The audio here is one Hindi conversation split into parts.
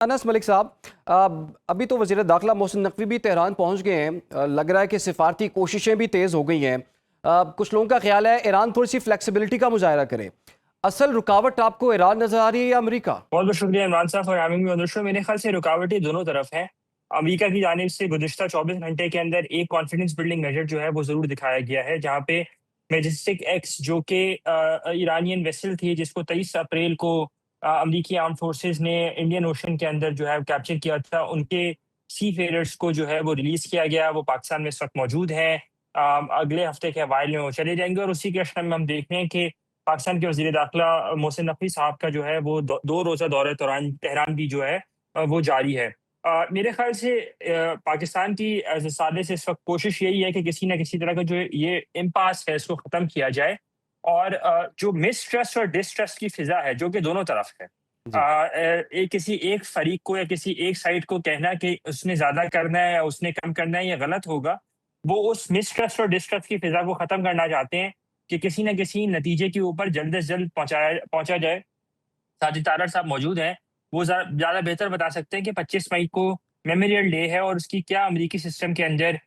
अनस मलिक साहब, अभी तो वज़ीर दाखिला मोहसिन नकवी भी तेहरान पहुंच गए हैं। लग रहा है कि सिफारती कोशिशें भी तेज़ हो गई हैं। कुछ लोगों का ख्याल है ईरान थोड़ी सी फ्लेक्सिबिलिटी का मुजाहरा करे। असल रुकावट आपको ईरान नजर आ रही है या अमेरिका? बहुत बहुत शुक्रिया इमरान साहब और having me on the show. मेरे ख्याल से रुकावटें दोनों तरफ हैं। अमेरिका की जानिब से गुज़िश्ता 24 घंटे के अंदर एक कॉन्फिडेंस बिल्डिंग मेजर जो है वो ज़रूर दिखाया गया है, जहाँ पे मैजेस्टिक एक्स जो कि ईरानियन वेसल थी, जिसको 23 अप्रैल को अमेरिकी आर्म फोर्सेस ने इंडियन ओशन के अंदर जो है कैप्चर किया था, उनके सी फेयरर्स को जो है वो रिलीज़ किया गया। वो पाकिस्तान में इस वक्त मौजूद हैं। अगले हफ्ते के अवाइल में वो चले जाएंगे और उसी के अशर में हम देख रहे हैं कि पाकिस्तान के वज़ीर दाखिला मोहसिन नकवी साहब का जो है वो दो रोज़ा दौरे तेहरान तेहरान भी जो है वो जारी है। मेरे ख़्याल से पाकिस्तान की साले से इस वक़्त कोशिश यही है कि किसी न किसी तरह का जो ये इम्पास है इसको ख़त्म किया जाए और जो मिसट्रस्ट और डिसट्रस्ट की फ़िज़ा है जो कि दोनों तरफ है। जी। किसी एक फ़रीक को या किसी एक साइड को कहना कि उसने ज़्यादा करना है या उसने कम करना है, ये गलत होगा। वो उस मिसट्रस्ट और डिसट्रस्ट की फ़िज़ा को ख़त्म करना चाहते हैं कि किसी न किसी नतीजे के ऊपर जल्द से जल्द पहुँचा जाए। साजिद तारड़ साहब मौजूद हैं, वो ज़्यादा बेहतर बता सकते हैं कि 25 मई को मेमोरियल डे है और उसकी क्या अमरीकी सिस्टम के अंदर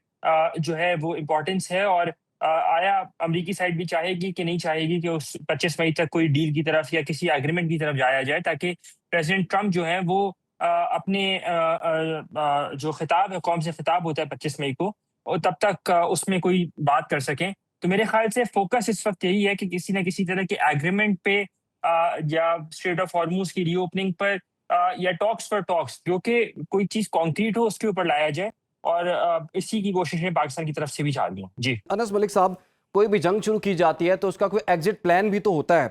जो है वो इम्पोर्टेंस है और आया अमरीकी साइड भी चाहेगी कि नहीं चाहेगी कि उस 25 मई तक कोई डील की तरफ या किसी एग्रीमेंट की तरफ जाया जाए, ताकि प्रेज़िडेंट ट्रंप जो है वो अपने जो खिताब है, कौम से खिताब होता है 25 मई को, और तब तक उसमें कोई बात कर सकें। तो मेरे ख़्याल से फ़ोकस इस वक़्त यही है कि किसी न किसी तरह के एग्रीमेंट पे या स्ट्रेट ऑफ हॉर्मूज की रीओपनिंग पर या टॉक्स पर टॉक्स, जो कि कोई चीज़ कॉन्क्रीट हो उसके ऊपर लाया जाए और इसी की कोशिशें पाकिस्तान की तरफ से भी जारी हैं। जी। अनस मलिक साहब, कोई भी जंग शुरू की जाती है तो उसका कोई एग्जिट प्लान भी तो होता है।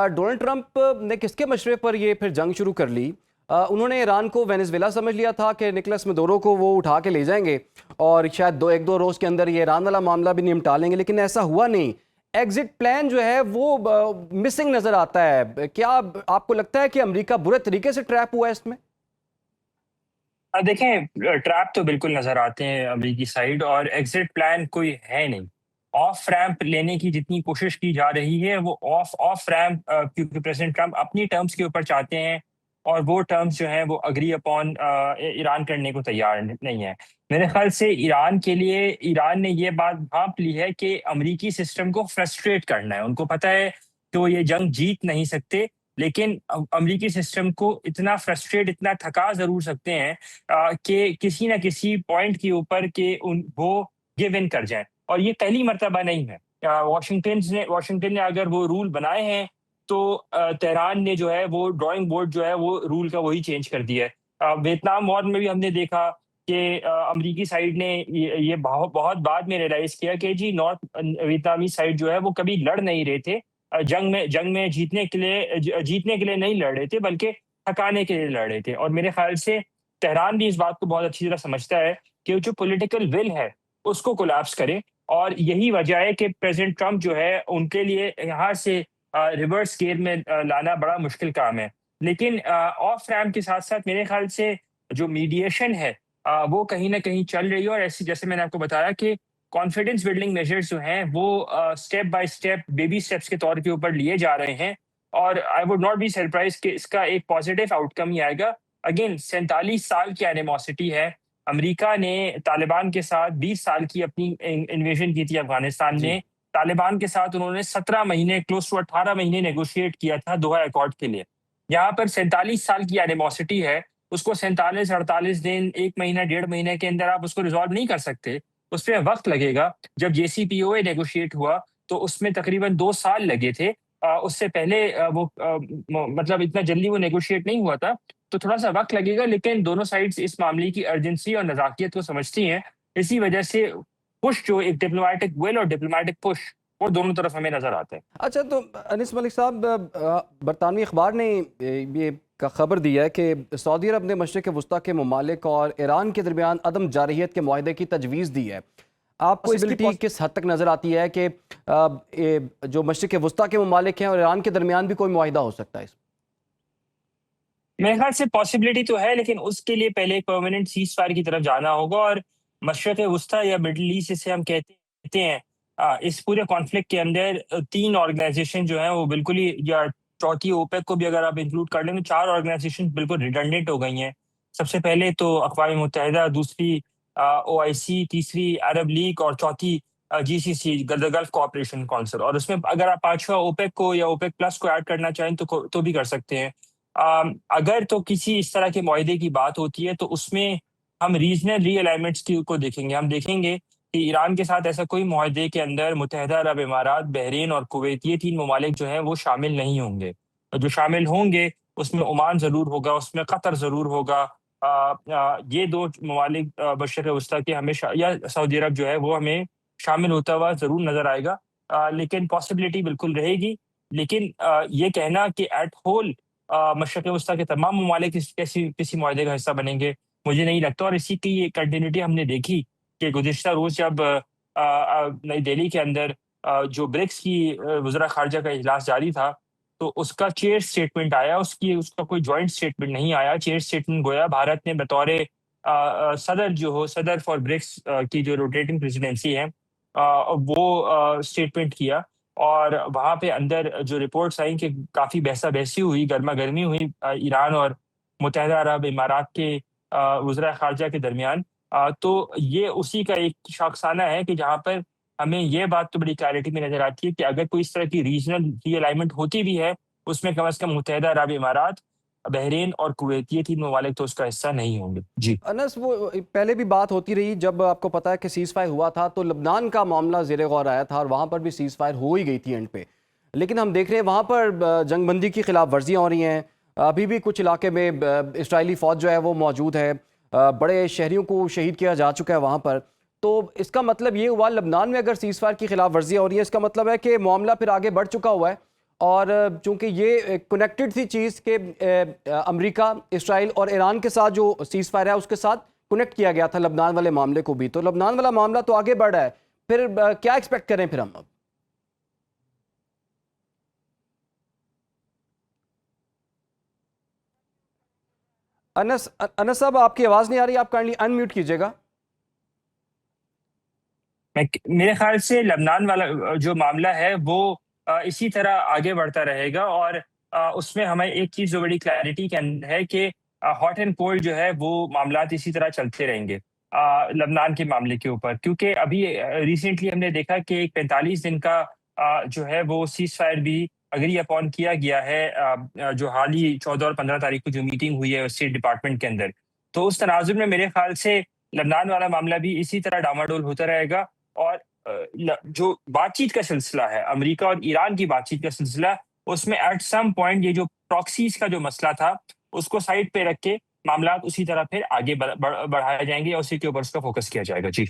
डोनाल्ड ट्रंप ने किसके मशवरे पर ये फिर जंग शुरू कर ली? उन्होंने ईरान को वेनेजुएला समझ लिया था कि निकोलस मदुरो को वो उठा के ले जाएंगे और शायद एक दो रोज के अंदर ये ईरान वाला मामला भी निपटा लेंगे, लेकिन ऐसा हुआ नहीं। एग्जिट प्लान जो है वो मिसिंग नजर आता है। क्या आपको लगता है कि अमेरिका बुरे तरीके से ट्रैप हुआ है इसमें? देखें, ट्रैप तो बिल्कुल नज़र आते हैं अमरीकी साइड और एग्ज़िट प्लान कोई है नहीं। ऑफ रैंप लेने की जितनी कोशिश की जा रही है वो ऑफ ऑफ रैंप, क्योंकि प्रेज़िडेंट ट्रंप अपनी टर्म्स के ऊपर चाहते हैं और वो टर्म्स जो हैं वो एग्री अपॉन ईरान करने को तैयार नहीं है। मेरे ख़्याल से ईरान के लिए ईरान ने ये बात भाँप ली है कि अमरीकी सिस्टम को फ्रस्ट्रेट करना है। उनको पता है कि वो ये जंग जीत नहीं सकते, लेकिन अमरीकी सिस्टम को इतना फ्रस्ट्रेट, इतना थका ज़रूर सकते हैं कि किसी न किसी पॉइंट के ऊपर के वो गिव इन कर जाएँ और ये पहली मर्तबा नहीं है। वाशिंगटन ने अगर वो रूल बनाए हैं, तो तेहरान ने जो है वो ड्राइंग बोर्ड जो है वो रूल का वही चेंज कर दिया है। वियतनाम वॉर में भी हमने देखा कि अमरीकी साइड ने ये बहुत बहुत बाद में रियलाइज़ किया कि जी नॉर्थ वियतनामी साइड जो है वो कभी लड़ नहीं रहे थे। जंग में जीतने के लिए नहीं लड़ रहे थे, बल्कि थकाने के लिए लड़ रहे थे और मेरे ख़्याल से तेहरान भी इस बात को बहुत अच्छी तरह समझता है कि जो पॉलिटिकल विल है, उसको कोलैप्स करे और यही वजह है कि प्रेज़िडेंट ट्रंप जो है, उनके लिए यहाँ से रिवर्स गियर में लाना बड़ा मुश्किल काम है। लेकिन ऑफ रैंप के साथ-साथ मेरे ख़्याल से जो मीडिएशन है वो कहीं न कहीं चल रही है और ऐसी, जैसे मैंने आपको बताया कि कॉन्फिडेंस बिल्डिंग मेजर्स जो हैं वो step by step, baby steps के तौर के ऊपर लिए जा रहे हैं और I would not be surprise कि इसका एक पॉजिटिव आउटकम ही आएगा। अगेन 47 साल की एनिमोसिटी है। अमेरिका ने तालिबान के साथ 20 साल की अपनी इन्वेजन की थी अफ़गानिस्तान जी। में। तालिबान के साथ उन्होंने 17 महीने, क्लोज़ टू 18 महीने नेगोशिएट किया था दोहा अकॉर्ड के लिए। यहाँ पर 47 साल की एनिमोसिटी है, उसको 47-48 दिन, 1 महीना, डेढ़ महीने के अंदर आप उसको रिज़ॉल्व नहीं कर सकते। उसपे वक़्त लगेगा। जब जेसीपीओए नेगोशिएट हुआ, तो उसमें तकरीबन 2 साल लगे थे। उससे पहले वो मतलब इतना जल्दी वो नेगोशिएट नहीं हुआ था, तो थोड़ा-सा वक़्त लगेगा, लेकिन दोनों साइड्स इस मामले की अर्जेंसी और नज़ाकियत को समझती हैं। इसी वजह से पुश, जो एक डिप्लोमैटिक विल और डिप्लोमैटिक पुश, वो दोनों तरफ हमें नज़र आता है। अच्छा, तो अनिस मलिक साहब, बरतानवी अखबार ने ये का खबर दिया है कि सऊदी अरब ने मशरिक़ वस्ता के ममालिक और ईरान के दरमियान अदम जारहियत के मुआहदे की तजवीज़ दी है। आपको पॉसिबिलिटी किस हद तक नज़र आती है कि जो मशरिक़ वस्ता के ममालिक हैं और ईरान के दरमियान भी कोई मुआहदा हो सकता है? मेरे ख्याल से पॉसिबिलिटी तो है, लेकिन उसके लिए पहले एक परमानेंट सीज़ फायर की तरफ जाना होगा और मशरिक़ वुस्ता या मिडल ईस्ट जिसे हम कहते हैं, इस पूरे कॉन्फ्लिक्ट के अंदर 3 ऑर्गनाइज़ेशन जो हैं वो बिल्कुल ही, या चौथी ओपेक को भी अगर आप इंक्लूड कर लें तो 4 ऑर्गेनाइजेशन बिल्कुल रिडंडेंट हो गई हैं। सबसे पहले तो अक़वाम मुत्तहिदा, दूसरी ओआईसी, तीसरी अरब लीग और चौथी GCC, the gulf cooperation council. और उसमें अगर आप 5वां ओपेक को या ओपेक प्लस को ऐड करना चाहें तो भी कर सकते हैं। अगर तो किसी इस तरह के मुआहदे की बात होती है तो उसमें हम रीजनल रीअलाइनमेंट्स को देखेंगे। हम देखेंगे कि ईरान के साथ ऐसा कोई मुआहदे के अंदर मुत्तहिदा अरब इमारात, बहरीन और कुवैत, ये 3 ममालिक जो हैं वो शामिल नहीं होंगे। और जो शामिल होंगे उसमें ओमान ज़रूर होगा, उसमें कतर ज़रूर होगा। ये 2 ममालिक मशरिक़ वस्ता के हमेशा, या सऊदी अरब जो है वो हमें शामिल होता हुआ ज़रूर नज़र आएगा। लेकिन पॉसिबिलिटी बिल्कुल रहेगी। लेकिन ये कहना कि एट होल मशरिक़ वस्ता के तमाम ममालिक किसी मुआहदे का हिस्सा बनेंगे, मुझे नहीं लगता। और इसी की ये कंटिन्यूटी हमने देखी कि गुज़िश्ता रोज़ जब नई दिल्ली के अंदर जो ब्रिक्स की वज़रा ख़ारिजा का इजलास जारी था, तो उसका चेयर स्टेटमेंट आया, उसका कोई जॉइंट स्टेटमेंट नहीं आया। चेयर स्टेटमेंट गोया भारत ने बतौर सदर फॉर ब्रिक्स की जो रोटेटिंग प्रेसिडेंसी है, वो स्टेटमेंट किया। और वहाँ पे अंदर जो रिपोर्ट्स आई कि काफ़ी बहसा-बहसी हुई, गरमा-गर्मी हुई ईरान और मुत्तहिदा अरब इमारात के वज़रा ख़ारिजा के दरमियान। तो ये उसी का एक शाखसाना है कि जहाँ पर हमें ये बात तो बड़ी क्लैरिटी में नज़र आती है कि अगर कोई इस तरह की रीजनल रीअलाइनमेंट होती भी है, उसमें कम से कम मुत्तहिदा अरब इमारात, बहरीन और कुवैत, ये 3 ममालिक तो उसका हिस्सा नहीं होंगे। जी। अनस, वो पहले भी बात होती रही, जब आपको पता है कि सीज़ फायर हुआ था तो लबनान का मामला ज़ेर गौर आया था और वहाँ पर भी सीज़ फायर हो ही गई थी एंड पे। लेकिन हम देख रहे हैं वहाँ पर जंगबंदी की खिलाफ वर्जियाँ हो रही हैं। अभी भी कुछ इलाके में इसराइली फ़ौज जो है वो मौजूद है। बड़े शहरियों को शहीद किया जा चुका है वहाँ पर। तो इसका मतलब ये हुआ, लबनान में अगर सीज़ फायर की खिलाफ वर्जियाँ हो रही हैं, इसका मतलब है कि मामला फिर आगे बढ़ चुका हुआ है। और चूंकि ये कनेक्टेड थी चीज़ के अमेरिका, इसराइल और ईरान के साथ जो सीज़ फायर है उसके साथ कनेक्ट किया गया था लबनान वाले मामले को भी, तो लबनान वाला मामला तो आगे बढ़ रहा है। फिर क्या एक्सपेक्ट करें फिर हम अब? अनस साहब, आपकी आवाज़ नहीं आ रही, आप काइंडली अनम्यूट कीजिएगा। मेरे ख्याल से लबनान वाला जो मामला है वो इसी तरह आगे बढ़ता रहेगा। और उसमें हमें एक चीज़ जो बड़ी क्लैरिटी है कि हॉट एंड कोल्ड जो है वो मामलात इसी तरह चलते रहेंगे लबनान के मामले के ऊपर। क्योंकि अभी रिसेंटली हमने देखा कि एक 45 दिन का जो है वो सीज़ फायर भी एग्री अपॉन किया गया है, जो हाल ही 14 और 15 तारीख को जो मीटिंग हुई है स्टेट डिपार्टमेंट के अंदर। तो उस तनाजुर में मेरे ख्याल से लबनान वाला मामला भी इसी तरह डामाडोल होता रहेगा। और जो बातचीत का सिलसिला है, अमेरिका और ईरान की बातचीत का सिलसिला, उसमें एट सम पॉइंट ये जो प्रॉक्सीज का जो मसला था, उसको साइड पे रख के मामलात उसी तरह फिर आगे बढ़ाए जाएंगे और उसी के ऊपर उसका फोकस किया जाएगा। जी।